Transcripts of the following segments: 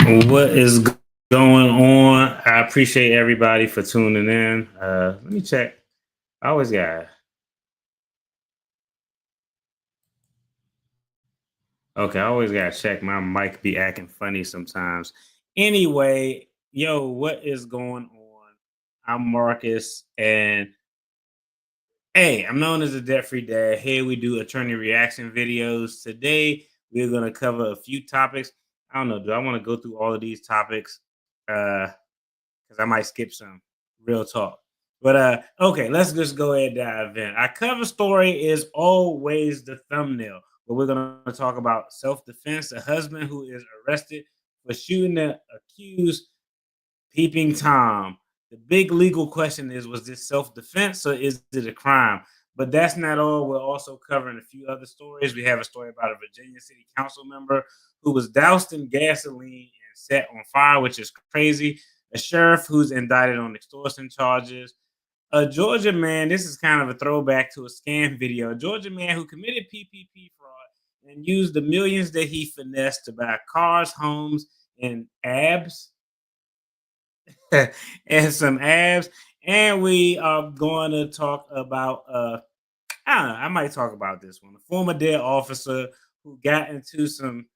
What is going on? I appreciate everybody for tuning in. Let me check. I always got okay. I always got to check. My mic be acting funny sometimes. Anyway, yo, what is going on? I'm Marcus, and hey, I'm known as the Debt-Free Dad. Here we do attorney reaction videos. Today we're gonna cover a few topics. I don't know. Do I want to go through all of these topics? Because I might skip some. Real talk. But okay, let's just go ahead and dive in. Our cover story is always the thumbnail, but we're gonna talk about self-defense, a husband who is arrested for shooting the accused Peeping Tom. The big legal question is, was this self-defense or is it a crime? But that's not all. We're also covering a few other stories. We have a story about a Virginia City Council member who was doused in gasoline and set on fire, which is crazy. A sheriff who's indicted on extortion charges. A Georgia man, this is kind of a throwback to a scam video. A Georgia man who committed PPP fraud and used the millions that he finessed to buy cars, homes, and abs and some abs. And we are going to talk about I don't know, I might talk about this one. A former DARE officer who got into some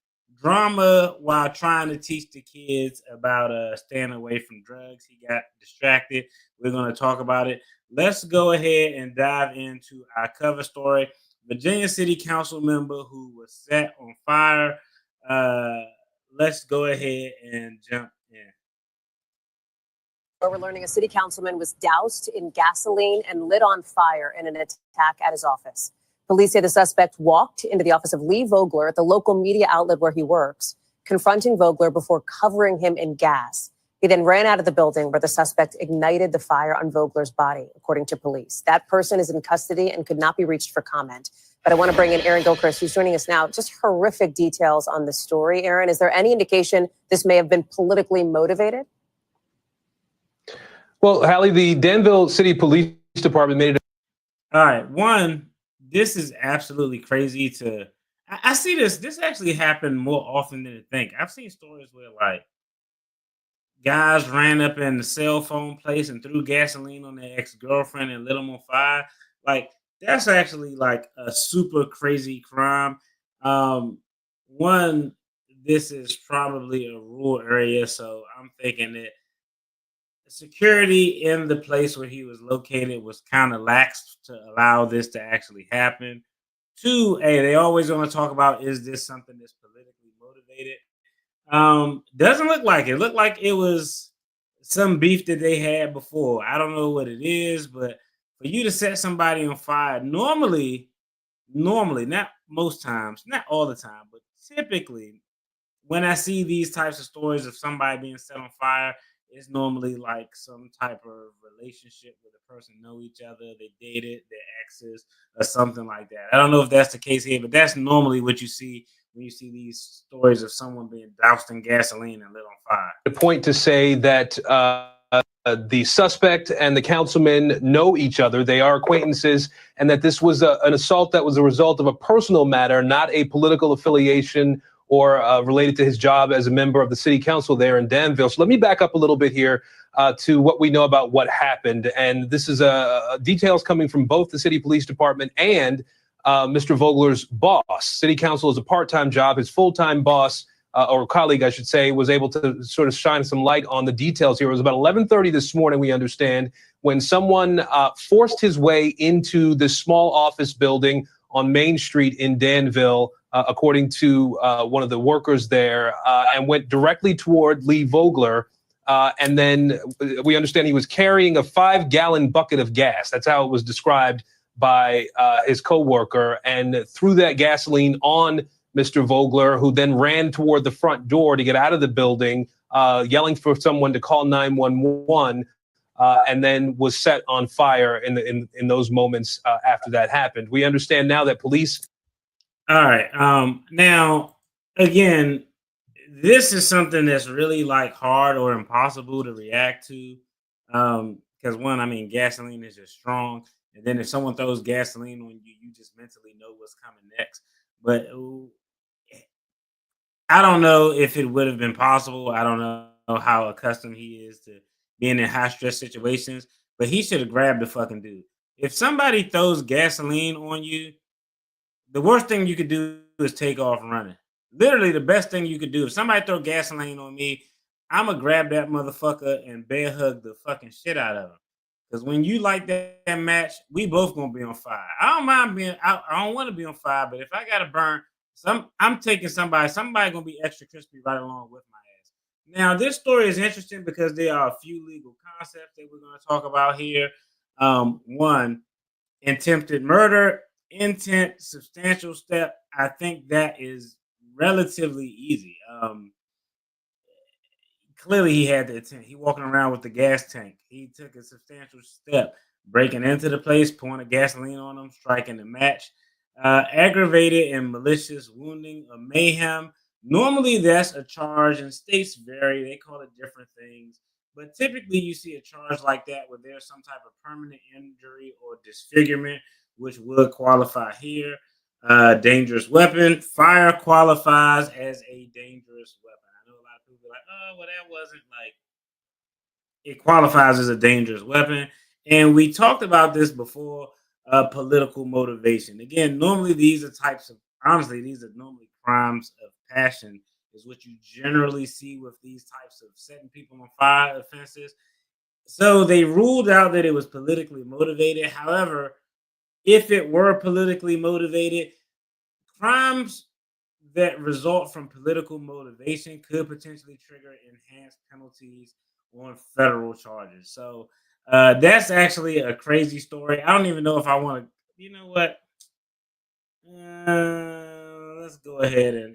drama while trying to teach the kids about staying away from drugs. He got distracted. We're going to talk about it. Let's go ahead and dive into our cover story. Virginia City Council member who was set on fire. Uh, let's go ahead and jump in. Where we're learning a city councilman was doused in gasoline and lit on fire in an attack at his office. Police say the suspect walked into the office of Lee Vogler, the local media outlet where he works, confronting Vogler before covering him in gas. He then ran out of the building where the suspect ignited the fire on Vogler's body, according to police. That person is in custody and could not be reached for comment. But I want to bring in Aaron Gilchrist, who's joining us now. Just horrific details on the story. Aaron, is there any indication this may have been politically motivated? Well, Hallie, the Danville City Police Department made it. All right. One, this is absolutely crazy to. I see this. This actually happened more often than you think. I've seen stories where like guys ran up in the cell phone place and threw gasoline on their ex-girlfriend and lit them on fire. Like that's actually like a super crazy crime. One, this is probably a rural area, so I'm thinking that security in the place where he was located was kind of lax to allow this to actually happen. Two, hey, they always want to talk about, is this something that's politically motivated? Doesn't look like it. Looked like it was some beef that they had before. I don't know what it is, but for you to set somebody on fire, normally, not most times, not all the time, but typically when I see these types of stories of somebody being set on fire, it's normally like some type of relationship where the person know each other, they dated, their exes, or something like that. I don't know if that's the case here, but that's normally what you see when you see these stories of someone being doused in gasoline and lit on fire. The point to say that the suspect and the councilman know each other, they are acquaintances, and that this was an assault that was a result of a personal matter, not a political affiliation or related to his job as a member of the city council there in Danville. So let me back up a little bit here to what we know about what happened. And this is details coming from both the city police department and Mr. Vogler's boss. City council is a part-time job. His full-time boss, or colleague, I should say, was able to sort of shine some light on the details here. It was about 11:30 this morning, we understand, when someone forced his way into this small office building on Main Street in Danville, according to one of the workers there, and went directly toward Lee Vogler. And then we understand he was carrying a 5-gallon bucket of gas. That's how it was described by his coworker, and threw that gasoline on Mr. Vogler, who then ran toward the front door to get out of the building, yelling for someone to call 911. And then was set on fire in those moments after that happened. We understand now that police. All right. Now, again, this is something that's really like hard or impossible to react to. Because one, I mean, gasoline is just strong. And then if someone throws gasoline on you, you just mentally know what's coming next. But I don't know if it would have been possible. I don't know how accustomed he is to being in high stress situations, but he should have grabbed the fucking dude. If somebody throws gasoline on you, the worst thing you could do is take off running. Literally, the best thing you could do. If somebody throw gasoline on me, I'm gonna grab that motherfucker and bear hug the fucking shit out of him. Because when you like that match, we both gonna be on fire. I don't mind being. I don't want to be on fire, but if I gotta burn, I'm taking somebody. Somebody gonna be extra crispy right along with my ass. Now, this story is interesting because there are a few legal concepts that we're gonna talk about here. One, attempted murder, intent, substantial step. I think that is relatively easy. Clearly, he had the intent. He walking around with the gas tank. He took a substantial step, breaking into the place, pouring the gasoline on them, striking the match. Aggravated and malicious wounding or mayhem. Normally, that's a charge, and states vary. They call it different things. But typically, you see a charge like that where there's some type of permanent injury or disfigurement, which would qualify here. Dangerous weapon. Fire qualifies as a dangerous weapon. I know a lot of people be like, oh, well, that wasn't like it qualifies as a dangerous weapon. And we talked about this before political motivation. Again, normally these are types of, honestly, these are normally crimes of passion, is what you generally see with these types of setting people on fire offenses. So they ruled out that it was politically motivated. However, if it were politically motivated, crimes that result from political motivation could potentially trigger enhanced penalties on federal charges. So that's actually a crazy story. I don't even know if I want to. You know what? Let's go ahead and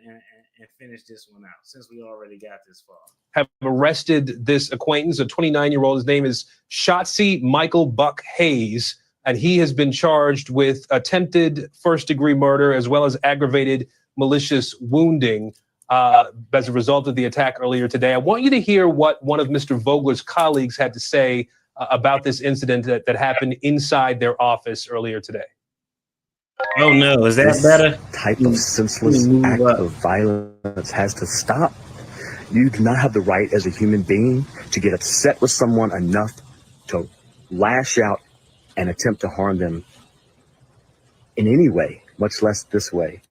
finish this one out since we already got this far. Have arrested this acquaintance, a 29-year-old. His name is Shotzi Michael Buck Hayes, and he has been charged with attempted first-degree murder as well as aggravated malicious wounding as a result of the attack earlier today. I want you to hear what one of Mr. Vogler's colleagues had to say about this incident that happened inside their office earlier today. Oh no, is that This better? type of senseless act of violence has to stop. You do not have the right as a human being to get upset with someone enough to lash out and attempt to harm them in any way, much less this way.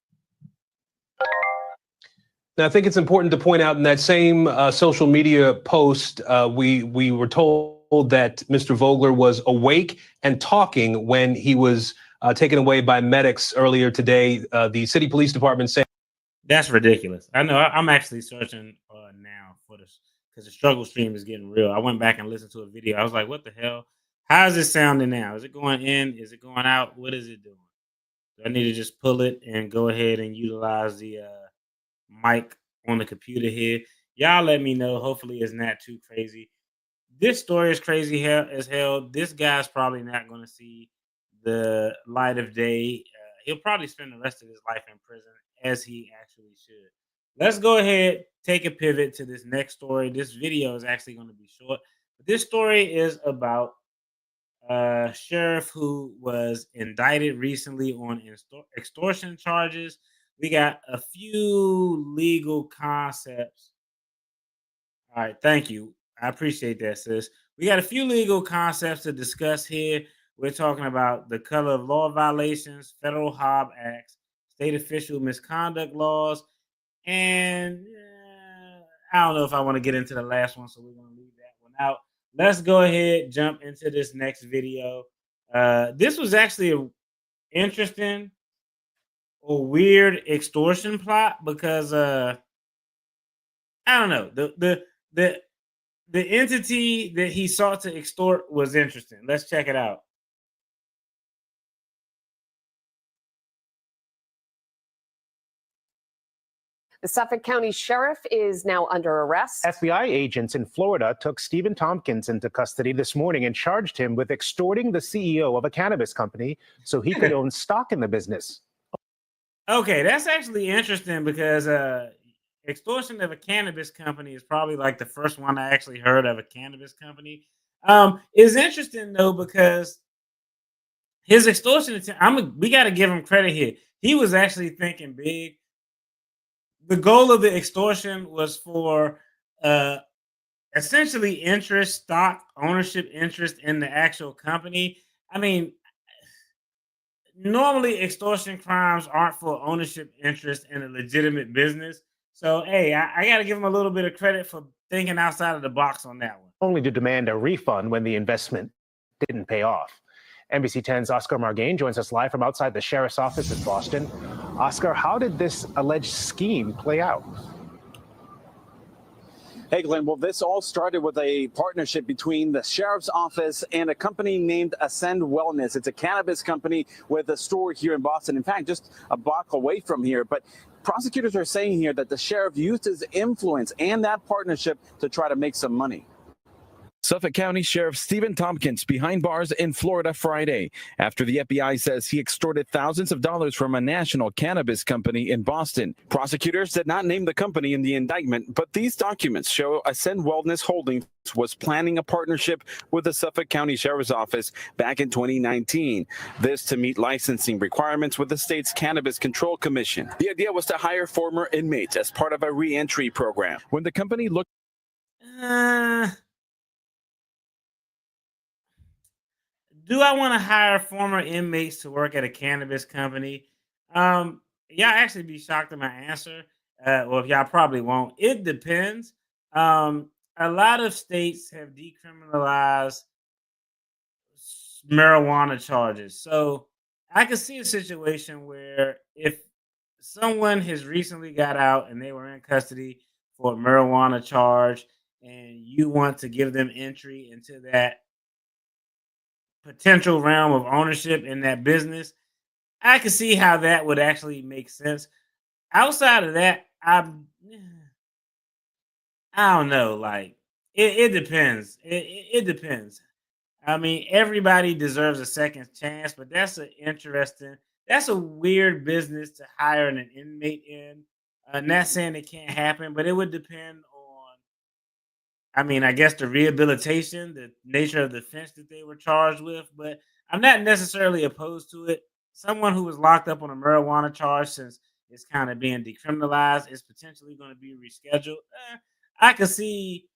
Now, I think it's important to point out in that same social media post, we were told that Mr. Vogler was awake and talking when he was taken away by medics earlier today. The city police department said that's ridiculous. I know. I'm actually searching now for this because the struggle stream is getting real. I went back and listened to a video. I was like, what the hell? How is it sounding now? Is it going in? Is it going out? What is it doing? Do I need to just pull it and go ahead and utilize the mic on the computer here? Y'all let me know. Hopefully it's not too crazy. This story is crazy as hell. This guy's probably not going to see the light of day. He'll probably spend the rest of his life in prison, as he actually should. Let's go ahead, take a pivot to this next story. This video is actually going to be short. But this story is about a sheriff who was indicted recently on extortion charges. We got a few legal concepts. All right, thank you. I appreciate that, sis. We got a few legal concepts to discuss here. We're talking about the color of law violations, federal Hobbs Acts, state official misconduct laws, and I don't know if I want to get into the last one, so we're going to leave that one out. Let's go ahead, jump into this next video. This was actually an interesting or weird extortion plot because I don't know, the entity that he sought to extort was interesting. Let's check it out. The Suffolk County Sheriff is now under arrest. FBI agents in Florida took Stephen Tompkins into custody this morning and charged him with extorting the CEO of a cannabis company so he could own stock in the business. Okay, that's actually interesting because extortion of a cannabis company is probably like the first one I actually heard of a cannabis company. Is interesting though because his extortion attempt, we got to give him credit here. He was actually thinking big. the goal of the extortion was for essentially interest, stock ownership interest in the actual company. I mean, normally extortion crimes aren't for ownership interest in a legitimate business. So, hey, I got to give them a little bit of credit for thinking outside of the box on that one. Only to demand a refund when the investment didn't pay off. NBC 10's Oscar Margain joins us live from outside the sheriff's office in Boston. Oscar, how did this alleged scheme play out? Hey, Glenn. Well, this all started with a partnership between the sheriff's office and a company named Ascend Wellness. It's a cannabis company with a store here in Boston. In fact, just a block away from here. But prosecutors are saying here that the sheriff used his influence and that partnership to try to make some money. Suffolk County Sheriff Stephen Tompkins behind bars in Florida Friday after the FBI says he extorted thousands of dollars from a national cannabis company in Boston. Prosecutors did not name the company in the indictment, but these documents show Ascend Wellness Holdings was planning a partnership with the Suffolk County Sheriff's Office back in 2019. This to meet licensing requirements with the state's Cannabis Control Commission. The idea was to hire former inmates as part of a re-entry program. When the company looked do I want to hire former inmates to work at a cannabis company? Y'all actually be shocked at my answer. Well, y'all probably won't. It depends. A lot of states have decriminalized marijuana charges. So I could see a situation where if someone has recently got out and they were in custody for a marijuana charge and you want to give them entry into that potential realm of ownership in that business, I can see how that would actually make sense. Outside of that, I don't know. Like it depends. It depends. I mean, everybody deserves a second chance, but that's a weird business to hire an inmate in. Not saying it can't happen, but it would depend on, I mean, I guess the rehabilitation, the nature of the offense that they were charged with, but I'm not necessarily opposed to it. Someone who was locked up on a marijuana charge, since it's kind of being decriminalized, is potentially going to be rescheduled. I could see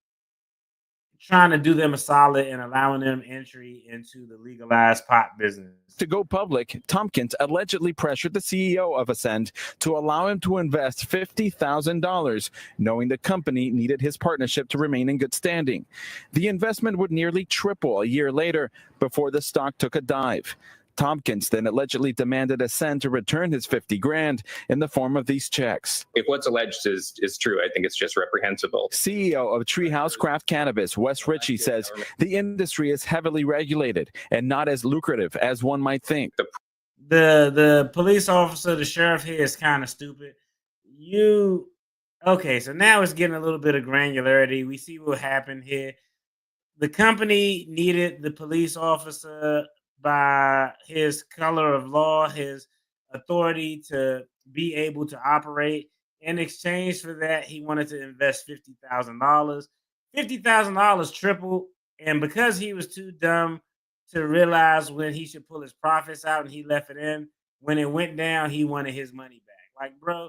trying to do them a solid and allowing them entry into the legalized pot business. to go public, Tompkins allegedly pressured the CEO of Ascend to allow him to invest $50,000, knowing the company needed his partnership to remain in good standing. The investment would nearly triple a year later before the stock took a dive. Tompkins then allegedly demanded Ascend to return his $50,000 in the form of these checks. If what's alleged is true, I think it's just reprehensible. CEO of Treehouse Craft Cannabis, Wes Ritchie, says the industry is heavily regulated and not as lucrative as one might think. The police officer, the sheriff here is kind of stupid. Okay, so now it's getting a little bit of granularity. We see what happened here. The company needed the police officer by his color of law, his authority to be able to operate. In exchange for that, he wanted to invest $50,000. $50,000 tripled, and because he was too dumb to realize when he should pull his profits out and he left it in, when it went down, he wanted his money back. Like, bro,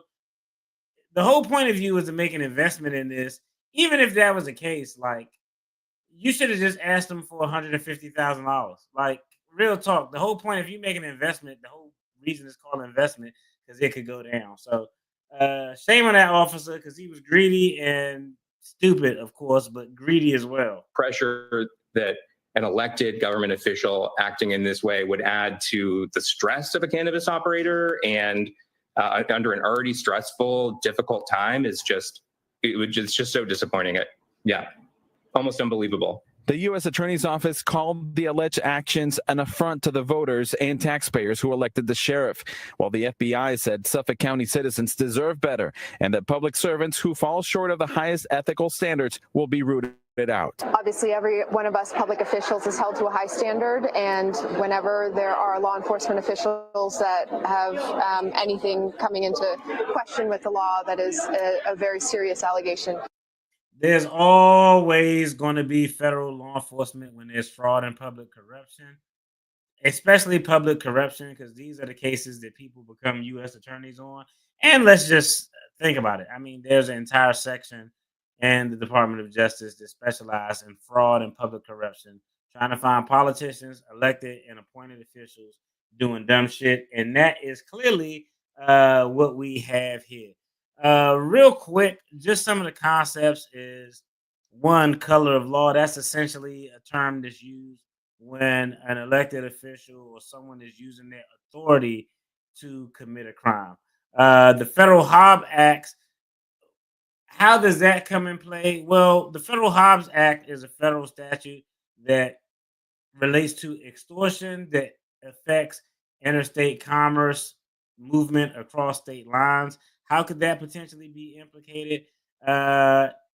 the whole point of view was to make an investment in this. Even if that was the case, like, you should have just asked him for $150,000. Like, real talk. The whole point, if you make an investment, the whole reason it's called investment, because it could go down. So, shame on that officer, because he was greedy and stupid, of course, but greedy as well. Pressure that an elected government official acting in this way would add to the stress of a cannabis operator, and under an already stressful, difficult time it's just so disappointing. Almost unbelievable. The U.S. Attorney's Office called the alleged actions an affront to the voters and taxpayers who elected the sheriff, while the FBI said Suffolk County citizens deserve better and that public servants who fall short of the highest ethical standards will be rooted out. Obviously, every one of us public officials is held to a high standard, and whenever there are law enforcement officials that have anything coming into question with the law, that is a very serious allegation. There's always going to be federal law enforcement when there's fraud and public corruption, especially public corruption, because these are the cases that people become U.S. attorneys on. And let's just think about it. I mean, there's an entire section in the Department of Justice that specializes in fraud and public corruption, trying to find politicians, elected and appointed officials doing dumb shit. And that is clearly what we have here. Real quick, just some of the concepts is one, color of law. That's essentially a term that's used when an elected official or someone is using their authority to commit a crime. The Federal Hobbs Act, how does that come in play? Well, the Federal Hobbs Act is a federal statute that relates to extortion that affects interstate commerce movement across state lines. How could that potentially be implicated?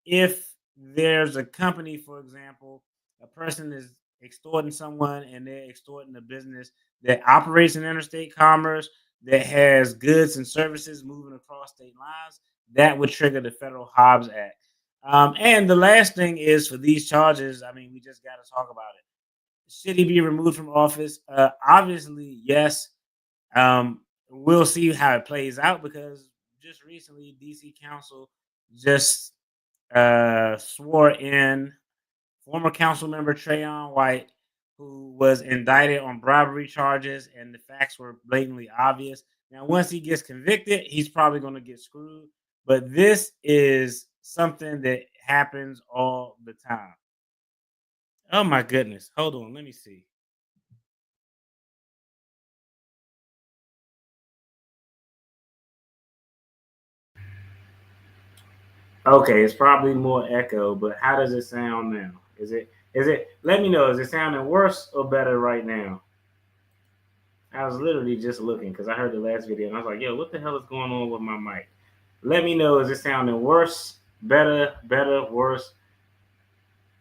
If there's a company, for example, a person is extorting someone and they're extorting a business that operates in interstate commerce, that has goods and services moving across state lines, that would trigger the Federal Hobbs Act. And the last thing is for these charges, I mean, we just got to talk about it. Should he be removed from office? Obviously, yes. We'll see how it plays out because just recently, DC Council just swore in former council member Trayon White, who was indicted on bribery charges, and the facts were blatantly obvious. Now, once he gets convicted, he's probably going to get screwed. But this is something that happens all the time. Oh, my goodness. Hold on. Let me see. Okay, it's probably more echo, but how does it sound now? Is it, let me know, is it sounding worse or better right now? I was literally just looking because I heard the last video and I was like, yo, what the hell is going on with my mic? Let me know, is it sounding worse, better, worse?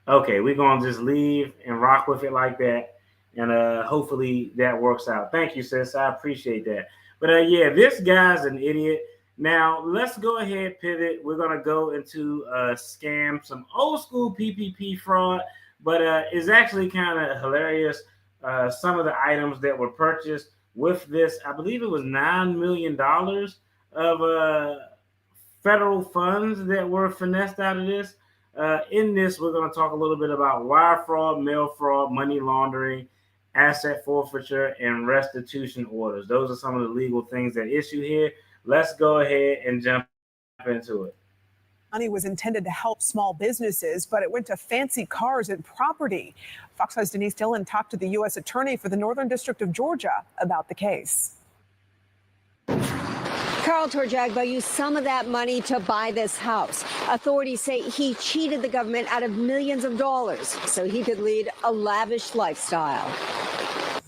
Okay, we're going to just leave and rock with it like that. And hopefully that works out. Thank you, sis. I appreciate that. But yeah, this guy's an idiot. Now, let's go ahead, pivot. We're going to go into scam, some old school PPP fraud, but it's actually kind of hilarious. Some of the items that were purchased with this, I believe it was $9 million of federal funds that were finessed out of this. In this, we're going to talk a little bit about wire fraud, mail fraud, money laundering, asset forfeiture, and restitution orders. Those are some of the legal things that issue here. Let's go ahead and jump into it. Money was intended to help small businesses, but it went to fancy cars and property. Fox 5's Denise Dillon talked to the U.S. Attorney for the Northern District of Georgia about the case. Carl Torjagbo used some of that money to buy this house. Authorities say he cheated the government out of millions of dollars so he could lead a lavish lifestyle.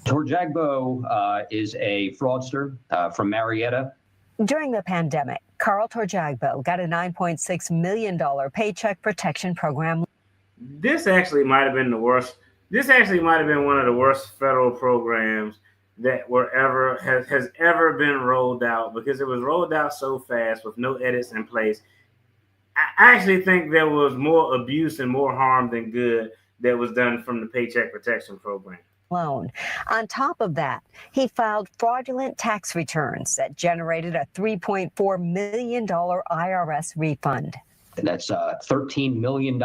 Torjagbo is a fraudster from Marietta. During the pandemic, Carl Torjagbo got a $9.6 million Paycheck Protection Program. This actually might have been the worst. This actually might have been one of the worst federal programs that has ever been rolled out, because it was rolled out so fast with no edits in place. I actually think there was more abuse and more harm than good that was done from the Paycheck Protection Program. Loan. On top of that, he filed fraudulent tax returns that generated a $3.4 million IRS refund. That's $13 million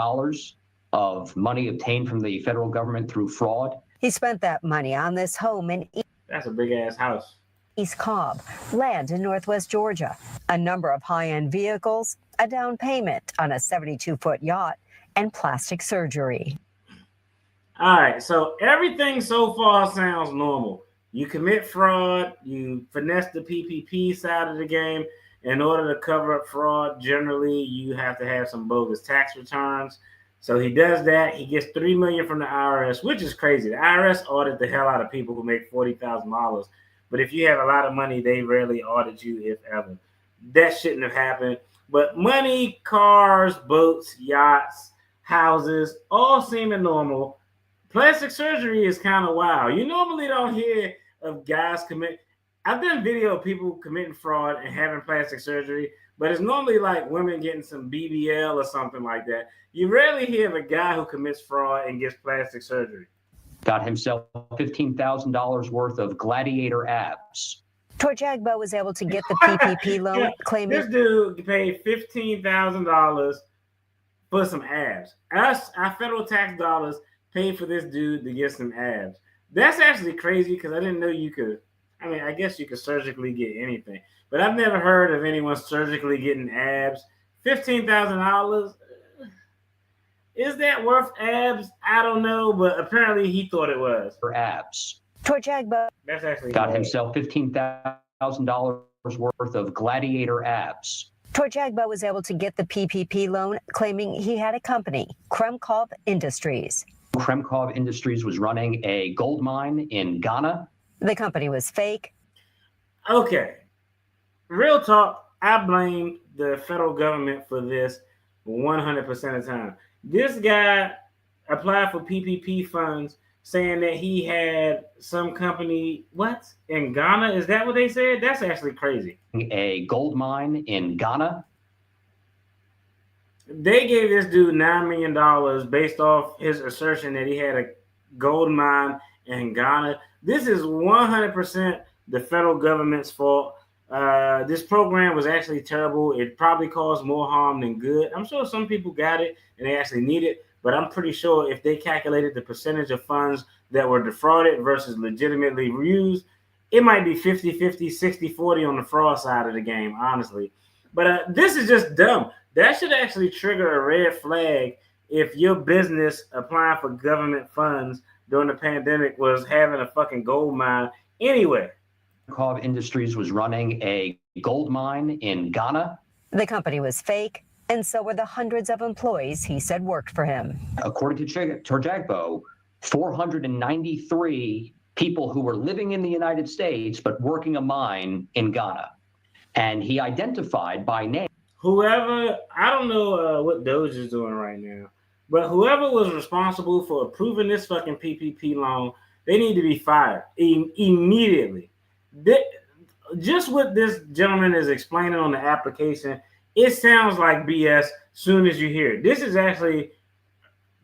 of money obtained from the federal government through fraud. He spent that money on this home in That's a big ass house. East Cobb, land in Northwest Georgia, a number of high-end vehicles, a down payment on a 72-foot yacht, and plastic surgery. All right, so everything so far sounds normal. You commit fraud, you finesse the PPP side of the game. In order to cover up fraud, generally you have to have some bogus tax returns. So he does that. He gets $3 million from the IRS, which is crazy. The IRS audit the hell out of people who make $40,000. But if you have a lot of money, they rarely audit you, if ever. That shouldn't have happened. But money, cars, boats, yachts, houses, all seeming normal. Plastic surgery is kind of wild. You normally don't hear of guys commit. I've done video of people committing fraud and having plastic surgery, but it's normally like women getting some BBL or something like that. You rarely hear of a guy who commits fraud and gets plastic surgery. Got himself $15,000 worth of gladiator abs. Torjagbo was able to get the PPP loan, Yeah, claiming this dude paid $15,000 for some abs. Our federal tax dollars paid for this dude to get some abs. That's actually crazy because I didn't know you could. I mean, I guess you could surgically get anything, but I've never heard of anyone surgically getting abs. $15,000. Is that worth abs? I don't know, but apparently he thought it was. For abs. Torjagbo That's actually got bad. himself $15,000 worth of gladiator abs. Torjagbo was able to get the PPP loan, claiming he had a company, Kremkov Industries. Kremkov Industries was running a gold mine in Ghana. The company was fake. Okay. Real talk, I blame the federal government for this 100% of the time. This guy applied for PPP funds saying that he had some company, what? In Ghana? Is that what they said? That's actually crazy. A gold mine in Ghana. They gave this dude $9 million based off his assertion that he had a gold mine in Ghana. This is 100% the federal government's fault. This program was actually terrible. It probably caused more harm than good. I'm sure some people got it and they actually need it, but I'm pretty sure if they calculated the percentage of funds that were defrauded versus legitimately used, it might be 50-50, 60-40 on the fraud side of the game, honestly. But this is just dumb. That should actually trigger a red flag if your business applying for government funds during the pandemic was having a fucking gold mine anywhere. Kremkov Industries was running a gold mine in Ghana. The company was fake, and so were the hundreds of employees he said worked for him. According to Torjagbo, 493 people who were living in the United States but working a mine in Ghana. And he identified by name. Whoever, I don't know what Doge is doing right now, but whoever was responsible for approving this fucking PPP loan, they need to be fired immediately. Just what this gentleman is explaining on the application, it sounds like BS soon as you hear it. This is actually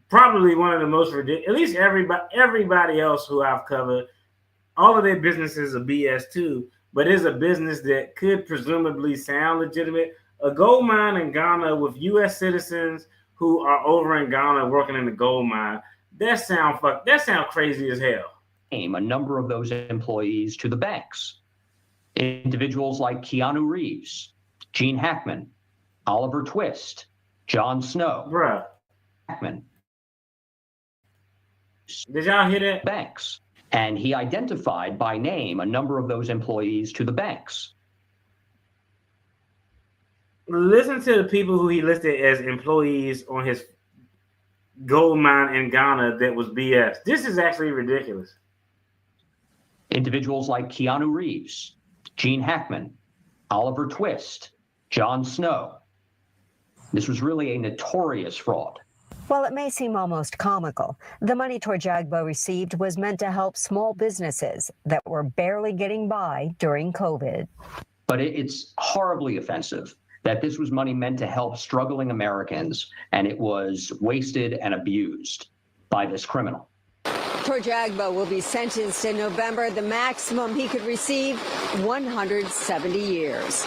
probably one of the most ridiculous, at least everybody else who I've covered, all of their businesses are BS too, but it's a business that could presumably sound legitimate. A gold mine in Ghana with U.S. citizens who are over in Ghana working in the gold mine, that sound crazy as hell. A number of those employees to the banks. Individuals like Keanu Reeves, Gene Hackman, Oliver Twist, Jon Snow. Bruh. Hackman. Did y'all hear that? Banks. And he identified by name a number of those employees to the banks. Listen to the people who he listed as employees on his gold mine in Ghana that was BS. This is actually ridiculous. Individuals like Keanu Reeves, Gene Hackman, Oliver Twist, Jon Snow. This was really a notorious fraud. While it may seem almost comical, the money Torjagbo received was meant to help small businesses that were barely getting by during COVID. But it's horribly offensive that this was money meant to help struggling Americans, and it was wasted and abused by this criminal. Torjagbo will be sentenced in November. The maximum he could receive, 170 years.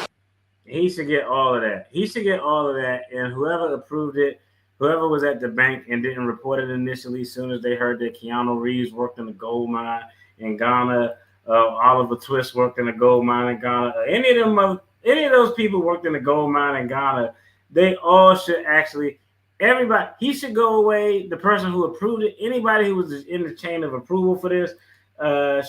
He should get all of that. He should get all of that. And whoever approved it, whoever was at the bank and didn't report it initially, as soon as they heard that Keanu Reeves worked in the gold mine in Ghana, Oliver Twist worked in the gold mine in Ghana, any of those people worked in the gold mine in Ghana, they all should actually, everybody, he should go away. The person who approved it, anybody who was in the chain of approval for this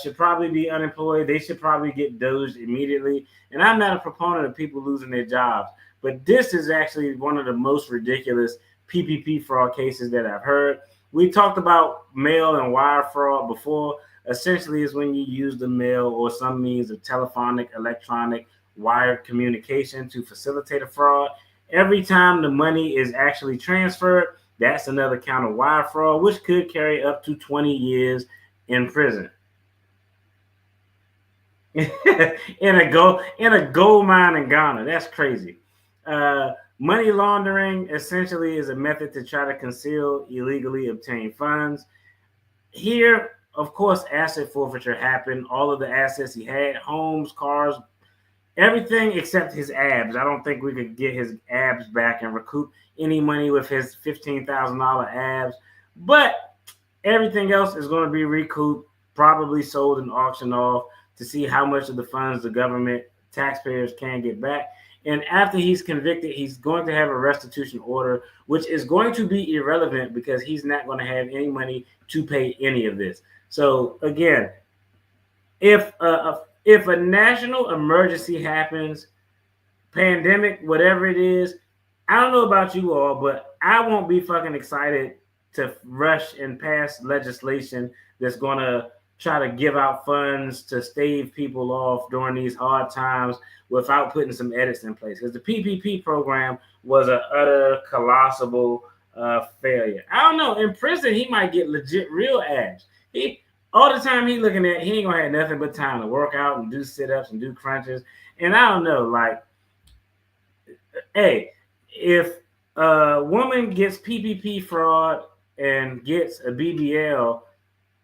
should probably be unemployed. They should probably get dosed immediately. And I'm not a proponent of people losing their jobs, but this is actually one of the most ridiculous PPP fraud cases that I've heard. We talked about mail and wire fraud before. Essentially, is when you use the mail or some means of telephonic, electronic, wired communication to facilitate a fraud. Every time the money is actually transferred, that's another count of wire fraud, which could carry up to 20 years in prison. in a gold mine in Ghana. That's crazy. Money laundering essentially is a method to try to conceal illegally obtained funds. Here, of course, asset forfeiture happened. All of the assets he had, homes, cars, everything except his abs. I don't think we could get his abs back and recoup any money with his $15,000 abs. But everything else is going to be recouped, probably sold and auctioned off to see how much of the funds the government taxpayers can get back. And after he's convicted, he's going to have a restitution order, which is going to be irrelevant because he's not going to have any money to pay any of this. So again, if a national emergency happens, pandemic, whatever it is, I don't know about you all, but I won't be fucking excited to rush and pass legislation that's going to try to give out funds to stave people off during these hard times without putting some edits in place. Because the PPP program was an utter colossal failure. I don't know. In prison, he might get legit real abs. All the time he looking at, he ain't gonna have nothing but time to work out and do sit-ups and do crunches. And I don't know, like, hey, if a woman gets PPP fraud and gets a BBL,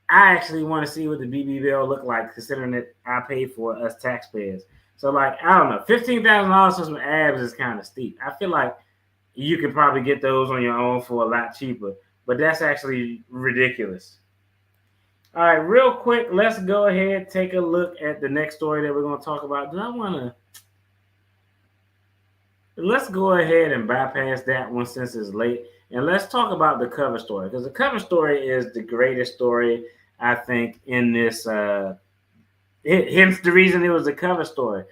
I actually want to see what the BBL look like, considering that I paid for it, us taxpayers. So, like, I don't know, $15,000 for some abs is kind of steep. I feel like you could probably get those on your own for a lot cheaper, but that's actually ridiculous. All right, real quick, let's go ahead, take a look at the next story that we're going to talk about. Let's go ahead and bypass that one since it's late, and let's talk about the cover story, because the cover story is the greatest story, I think, in this, hence the reason it was a cover story.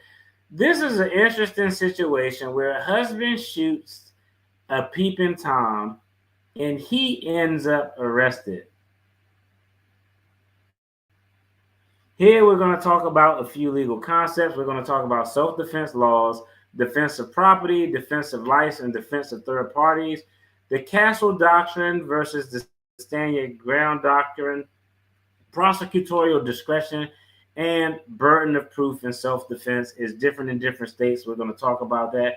This is an interesting situation where a husband shoots a peeping Tom, and he ends up arrested. Here we're going to talk about a few legal concepts. We're going to talk about self-defense laws, defense of property, defense of life, and defense of third parties, the castle doctrine versus the stand your ground doctrine, prosecutorial discretion, and burden of proof in self-defense is different in different states. We're going to talk about that.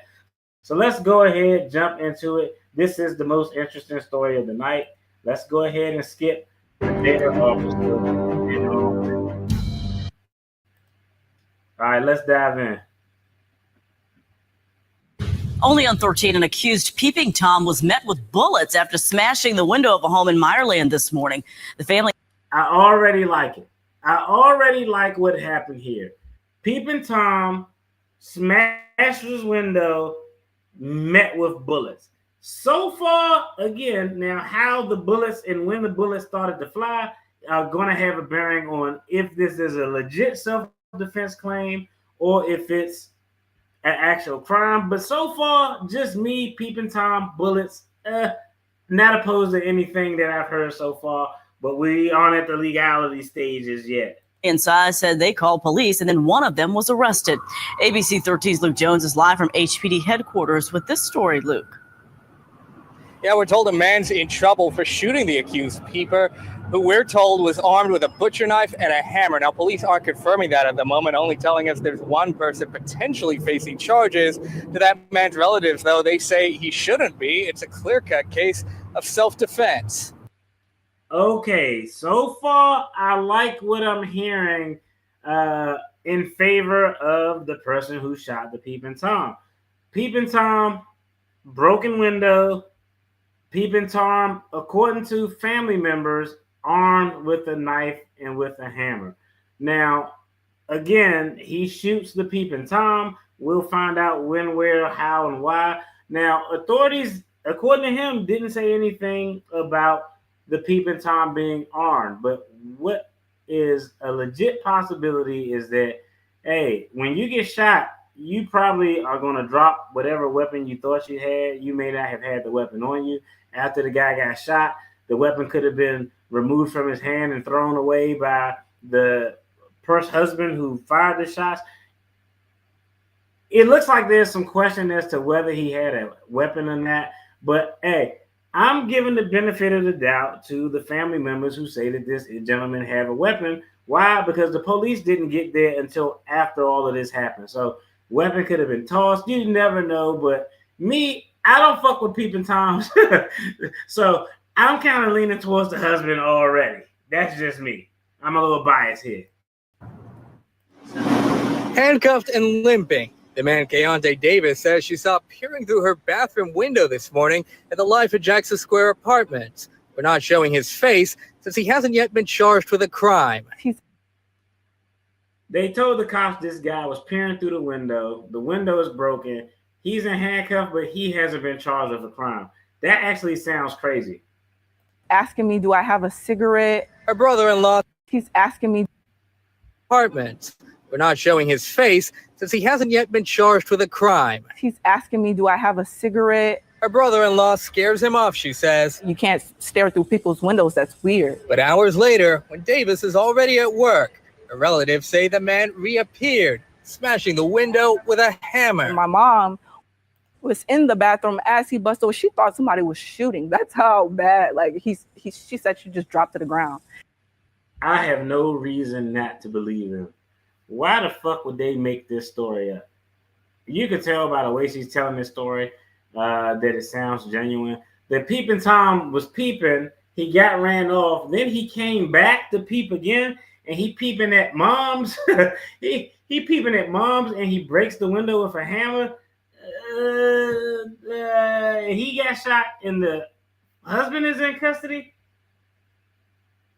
So let's go ahead, jump into it. This is the most interesting story of the night. Let's go ahead and skip the data officer. All right, let's dive in. Only on 13, an accused Peeping Tom was met with bullets after smashing the window of a home in Meyerville this morning. The family... I already like it. I already like what happened here. Peeping Tom smashed his window, met with bullets. So far, again, now how the bullets and when the bullets started to fly are going to have a bearing on if this is a legit self-defense claim or if it's an actual crime. But so far, just me, Peeping Tom, bullets, not opposed to anything that I've heard so far, but we aren't at the legality stages yet. Inside said they called police and then one of them was arrested. ABC 13's Luke Jones is live from HPD headquarters with this story, Luke. Yeah, we're told a man's in trouble for shooting the accused peeper, who we're told was armed with a butcher knife and a hammer. Now, police aren't confirming that at the moment, only telling us there's one person potentially facing charges. To that man's relatives, though, they say he shouldn't be. It's a clear-cut case of self-defense. Okay, so far, I like what I'm hearing in favor of the person who shot the Peeping Tom. Peeping Tom, broken window. Peeping Tom, according to family members, armed with a knife and with a hammer. Now, again, he shoots the Peeping Tom. We'll find out when, where, how, and why. Now, authorities, according to him, didn't say anything about the Peeping Tom being armed. But what is a legit possibility is that, hey, when you get shot, you probably are going to drop whatever weapon you thought you had. You may not have had the weapon on you. After the guy got shot, the weapon could have been removed from his hand and thrown away by the first husband who fired the shots. It looks like there's some question as to whether he had a weapon or not. But, hey, I'm giving the benefit of the doubt to the family members who say that this gentleman had a weapon. Why? Because the police didn't get there until after all of this happened. So weapon could have been tossed. You never know. But me, I don't fuck with Peeping Toms. So I'm kind of leaning towards the husband already. That's just me. I'm a little biased here. Handcuffed and limping, the man Keontae Davis says she saw peering through her bathroom window this morning at the Life at Jackson Square apartments. We're not showing his face since he hasn't yet been charged with a crime. They told the cops this guy was peering through the window. The window is broken. He's in handcuffs, but he hasn't been charged with a crime. That actually sounds crazy. Asking me, do I have a cigarette? Her brother-in-law. He's asking me. Apartments. We're not showing his face since he hasn't yet been charged with a crime. He's asking me, do I have a cigarette? Her brother-in-law scares him off, she says. You can't stare through people's windows. That's weird. But hours later, when Davis is already at work, her relatives say the man reappeared, smashing the window with a hammer. My mom was in the bathroom as he busted. She thought somebody was shooting. That's how bad. Like she said she just dropped to the ground. I have no reason not to believe him. Why the fuck would they make this story up? You could tell by the way she's telling this story that it sounds genuine. The peeping Tom was peeping. He got ran off. Then he came back to peep again, and he peeping at mom's. he peeping at mom's, and he breaks the window with a hammer. He got shot, and the husband is in custody.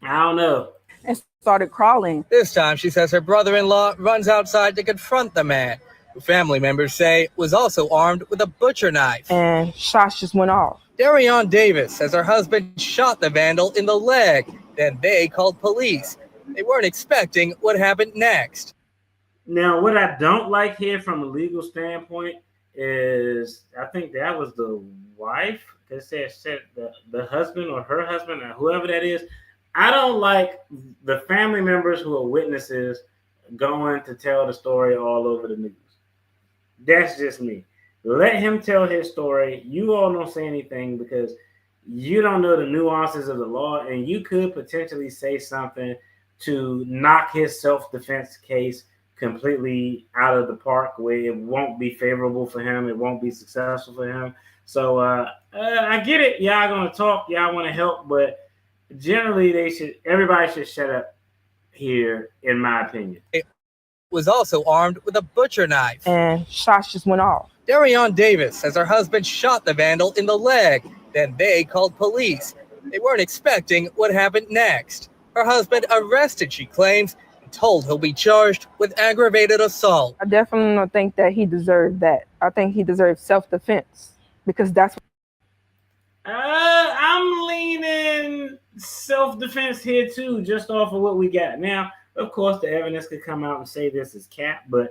I don't know. And started crawling. This time, she says her brother-in-law runs outside to confront the man, who family members say was also armed with a butcher knife. And shots just went off. D.A.R.E Davis says her husband shot the vandal in the leg. Then they called police. They weren't expecting what happened next. Now, what I don't like here from a legal standpoint is, I think that was the wife that said the husband or her husband or whoever that is. I don't like the family members who are witnesses going to tell the story all over the news. That's just me. Let him tell his story. You all don't say anything because you don't know the nuances of the law, and you could potentially say something to knock his self-defense case completely out of the park where it won't be favorable for him. It won't be successful for him. So I get it. Y'all going to talk. Y'all want to help, but generally, everybody should shut up here, in my opinion. It was also armed with a butcher knife. And shots just went off. D.A.R.E Davis says her husband shot the vandal in the leg. Then they called police. They weren't expecting what happened next. Her husband arrested, she claims, and told he'll be charged with aggravated assault. I definitely don't think that he deserved that. I think he deserved self-defense because that's what I'm leaning self-defense here too, just off of what we got. Now, of course, the evidence could come out and say this is cap, but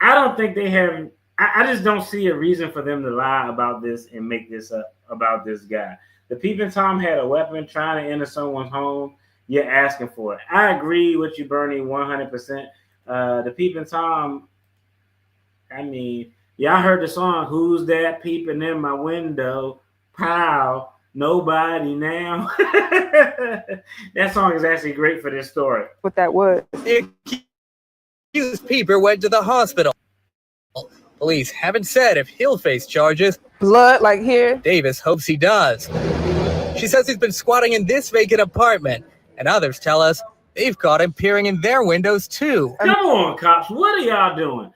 I don't think they have. I just don't see a reason for them to lie about this and make this up about this guy. The peeping Tom had a weapon trying to enter someone's home. You're asking for it. I agree with you, Bernie, 100%. The peeping Tom. I mean, y'all heard the song "Who's That Peeping in My Window?" Pow, nobody now. That song is actually great for this story. What that was. The accused peeper went to the hospital. Police haven't said if he'll face charges. Blood like here. Davis hopes he does. She says he's been squatting in this vacant apartment, and others tell us they've caught him peering in their windows too. Come on, cops, what are y'all doing?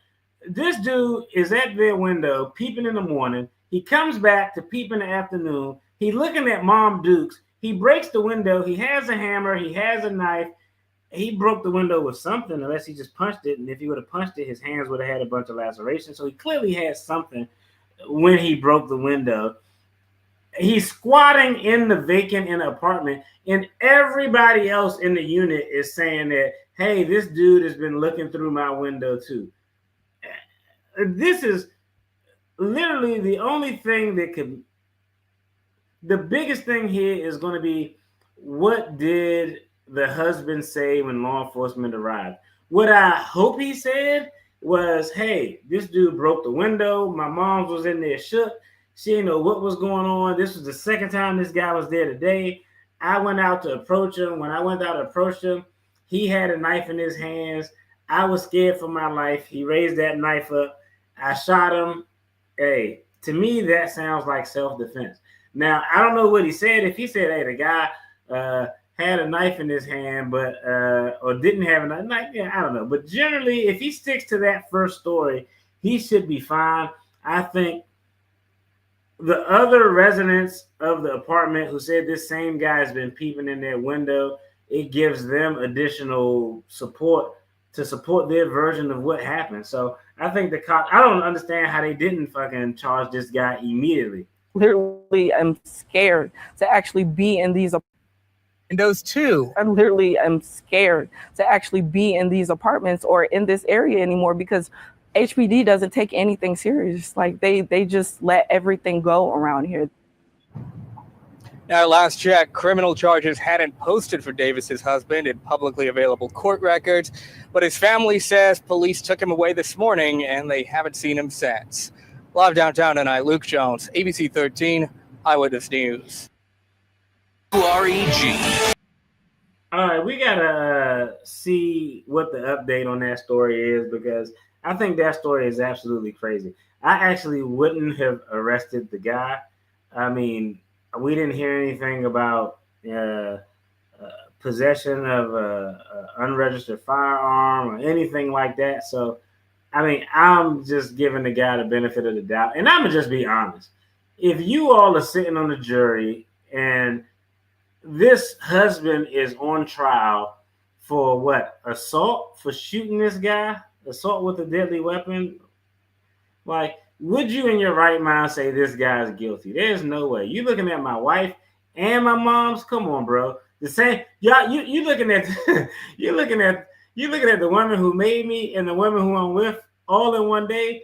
This dude is at their window peeping in the morning. He comes back to peep in the afternoon. He's looking at Mom Dukes. He breaks the window. He has a hammer. He has a knife. He broke the window with something, unless he just punched it. And if he would have punched it, his hands would have had a bunch of lacerations. So he clearly had something when he broke the window. He's squatting in the vacant in the apartment, and everybody else in the unit is saying that, hey, this dude has been looking through my window too. This is literally the only thing that could. The biggest thing here is going to be, what did the husband say when law enforcement arrived? What I hope he said was, hey, this dude broke the window. My mom was in there shook. She didn't know what was going on. This was the second time this guy was there today. I went out to approach him. When I went out to approach him, he had a knife in his hands. I was scared for my life. He raised that knife up. I shot him. Hey, to me, that sounds like self-defense. Now, I don't know what he said. If he said, hey, the guy had a knife in his hand, but or didn't have a knife. Yeah, I don't know. But generally, if he sticks to that first story, he should be fine. I think the other residents of the apartment who said this same guy has been peeping in their window, it gives them additional support to support their version of what happened. So I think the cop, I don't understand how they didn't fucking charge this guy immediately. Literally, I'm scared to actually be in these windows too. I literally am scared to actually be in these apartments or in this area anymore because HPD doesn't take anything serious. Like they just let everything go around here. Now, last check, criminal charges hadn't posted for Davis's husband in publicly available court records, but his family says police took him away this morning and they haven't seen him since. Live downtown tonight, Luke Jones, ABC 13, Eyewitness News. DeARE. All right, we gotta see what the update on that story is because I think that story is absolutely crazy. I actually wouldn't have arrested the guy. I mean, we didn't hear anything about possession of a unregistered firearm or anything like that. So, I mean, I'm just giving the guy the benefit of the doubt. And I'm going to just be honest. If you all are sitting on the jury and this husband is on trial for what? Assault for shooting this guy? Assault with a deadly weapon? Like, would you in your right mind say this guy is guilty? There's no way. You looking at my wife and my mom's? Come on, bro. The same. Yeah, you looking at you looking at the woman who made me and the woman who I'm with all in one day.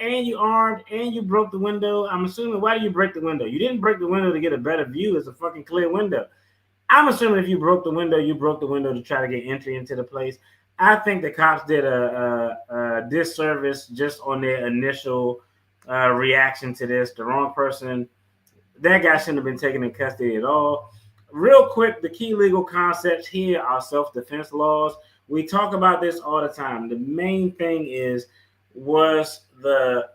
And you armed and you broke the window. I'm assuming, why do you break the window? You didn't break the window to get a better view. It's a fucking clear window. I'm assuming if you broke the window to try to get entry into the place. I think the cops did a disservice just on their initial reaction to this. The wrong person. That guy shouldn't have been taken in custody at all. Real quick, the key legal concepts here are self-defense laws. We talk about this all the time. The main thing is, was the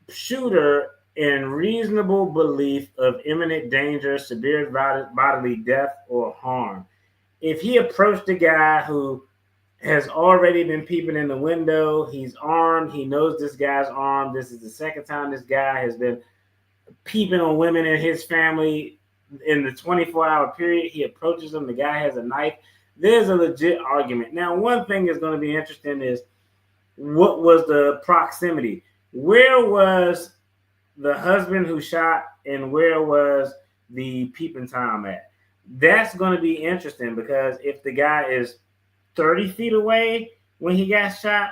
shooter in reasonable belief of imminent danger, severe bodily death, or harm? If he approached the guy who has already been peeping in the window, he's armed, he knows this guy's armed, this is the second time this guy has been peeping on women in his family in the 24-hour period, he approaches him, the guy has a knife, there's a legit argument. Now, one thing that's going to be interesting is, what was the proximity? Where was the husband who shot and where was the peeping Tom at? That's going to be interesting because if the guy is 30 feet away when he got shot,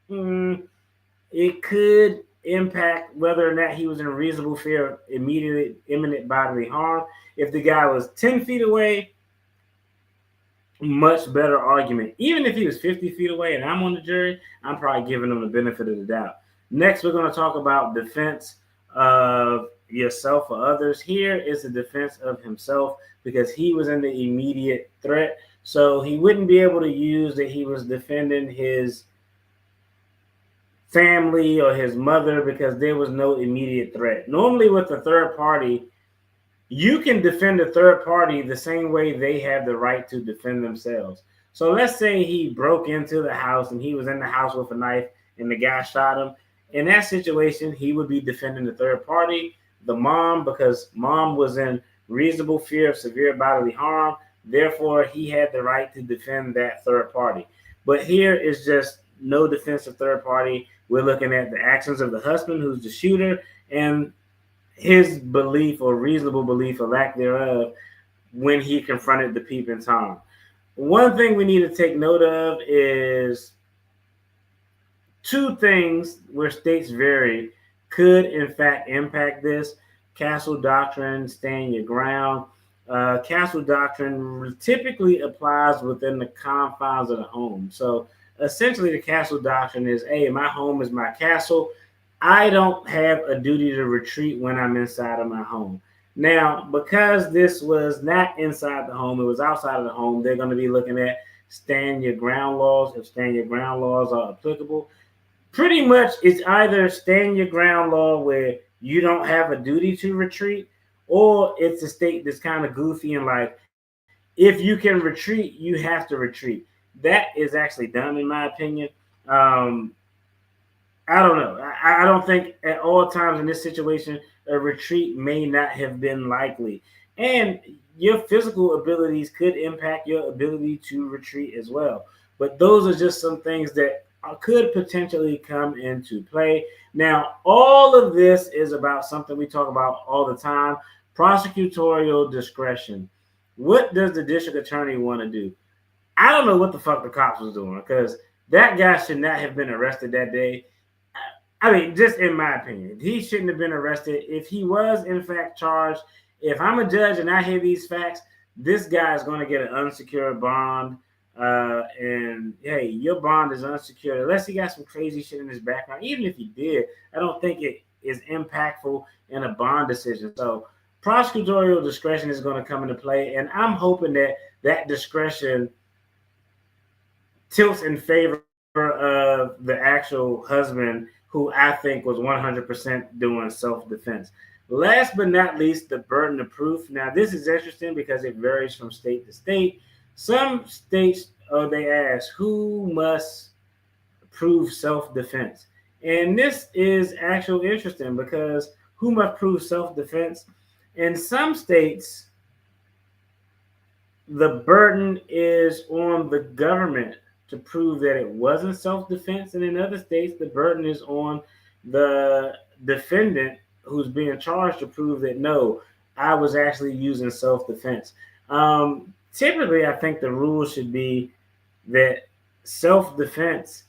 it could impact whether or not he was in reasonable fear of imminent bodily harm. If the guy was 10 feet away, much better argument. Even if he was 50 feet away and I'm on the jury, I'm probably giving him the benefit of the doubt. Next, we're going to talk about defense of yourself or others. Here is the defense of himself because he was in the immediate threat. So he wouldn't be able to use that he was defending his family or his mother because there was no immediate threat. Normally with a third party, you can defend a third party the same way they have the right to defend themselves. So let's say he broke into the house and he was in the house with a knife and the guy shot him. In that situation, he would be defending the third party, the mom, because mom was in reasonable fear of severe bodily harm. Therefore, he had the right to defend that third party. But here is just no defense of third party. We're looking at the actions of the husband, who's the shooter, and his belief or reasonable belief or lack thereof when he confronted the peeping Tom. One thing we need to take note of is two things where states vary could in fact impact this. Castle doctrine, stand your ground. Castle doctrine typically applies within the confines of the home. So essentially the castle doctrine is, hey, my home is my castle. I don't have a duty to retreat when I'm inside of my home. Now, because this was not inside the home, it was outside of the home, they're going to be looking at stand your ground laws, if stand your ground laws are applicable. Pretty much it's either stand your ground law where you don't have a duty to retreat, or it's a state that's kind of goofy and like, if you can retreat, you have to retreat. That is actually dumb, in my opinion. I don't know. I don't think at all times in this situation a retreat may not have been likely. And your physical abilities could impact your ability to retreat as well. But those are just some things that could potentially come into play. Now, all of this is about something we talk about all the time: prosecutorial discretion. What does the district attorney want to do? I don't know what the fuck the cops was doing, because that guy should not have been arrested that day. I mean, just in my opinion, he shouldn't have been arrested. If he was in fact charged, if I'm a judge and I hear these facts, this guy is going to get an unsecured bond. And hey, your bond is unsecured unless he got some crazy shit in his background. Even if he did, I don't think it is impactful in a bond decision. So prosecutorial discretion is going to come into play, and I'm hoping that that discretion tilts in favor of the actual husband, who I think was 100% doing self-defense. Last but not least, the burden of proof. Now, this is interesting because it varies from state to state. Some states, they ask, who must prove self-defense? And this is actually interesting because who must prove self-defense? In some states, the burden is on the government to prove that it wasn't self-defense. And in other states, the burden is on the defendant who's being charged to prove that, no, I was actually using self-defense. Typically, I think the rule should be that self-defense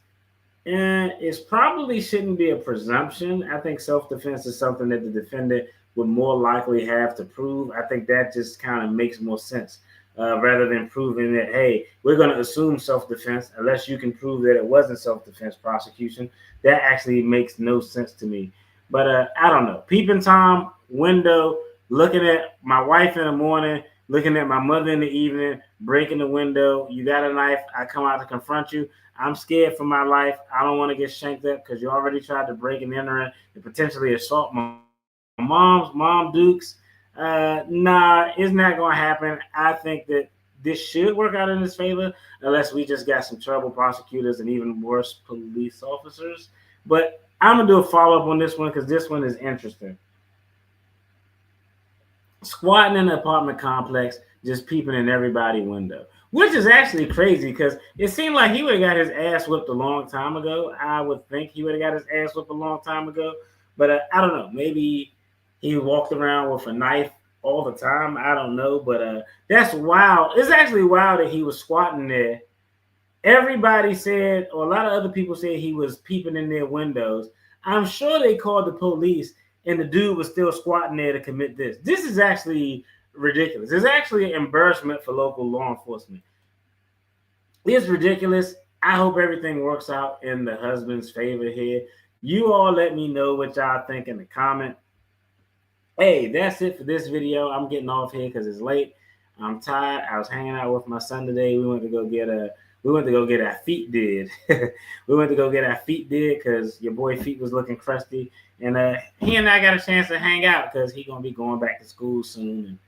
is probably shouldn't be a presumption. I think self-defense is something that the defendant would more likely have to prove. I think that just kind of makes more sense. Rather than proving that, hey, we're going to assume self-defense unless you can prove that it wasn't self-defense prosecution. That actually makes no sense to me. But I don't know. Peeping Tom, window, looking at my wife in the morning, looking at my mother in the evening, breaking the window. You got a knife. I come out to confront you. I'm scared for my life. I don't want to get shanked up because you already tried to break and enter and potentially assault my mom Dukes. Nah, it's not going to happen. I think that this should work out in his favor unless we just got some trouble prosecutors and even worse police officers. But I'm going to do a follow-up on this one because this one is interesting. Squatting in an apartment complex, just peeping in everybody's window, which is actually crazy because it seemed like he would have got his ass whipped a long time ago. I would think he would have got his ass whipped a long time ago. But I don't know. Maybe he walked around with a knife all the time. I don't know, but that's wild. It's actually wild that he was squatting there. Everybody said, or a lot of other people said he was peeping in their windows. I'm sure they called the police and the dude was still squatting there to commit this. This is actually ridiculous. It's actually an embarrassment for local law enforcement. It's ridiculous. I hope everything works out in the husband's favor here. You all let me know what y'all think in the comment. Hey, that's it for this video. I'm getting off here because it's late. I'm tired. I was hanging out with my son today. We went to go get our feet did. We went to go get our feet did because your boy feet was looking crusty. And he and I got a chance to hang out because he's gonna be going back to school soon, and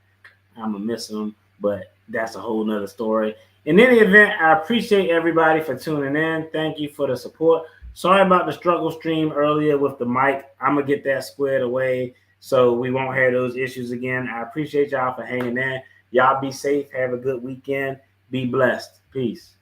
I'm gonna miss him. But that's a whole nother story. In any event, I appreciate everybody for tuning in. Thank you for the support. Sorry about the struggle stream earlier with the mic. I'm gonna get that squared away so we won't have those issues again. I appreciate y'all for hanging in. Y'all be safe. Have a good weekend. Be blessed. Peace.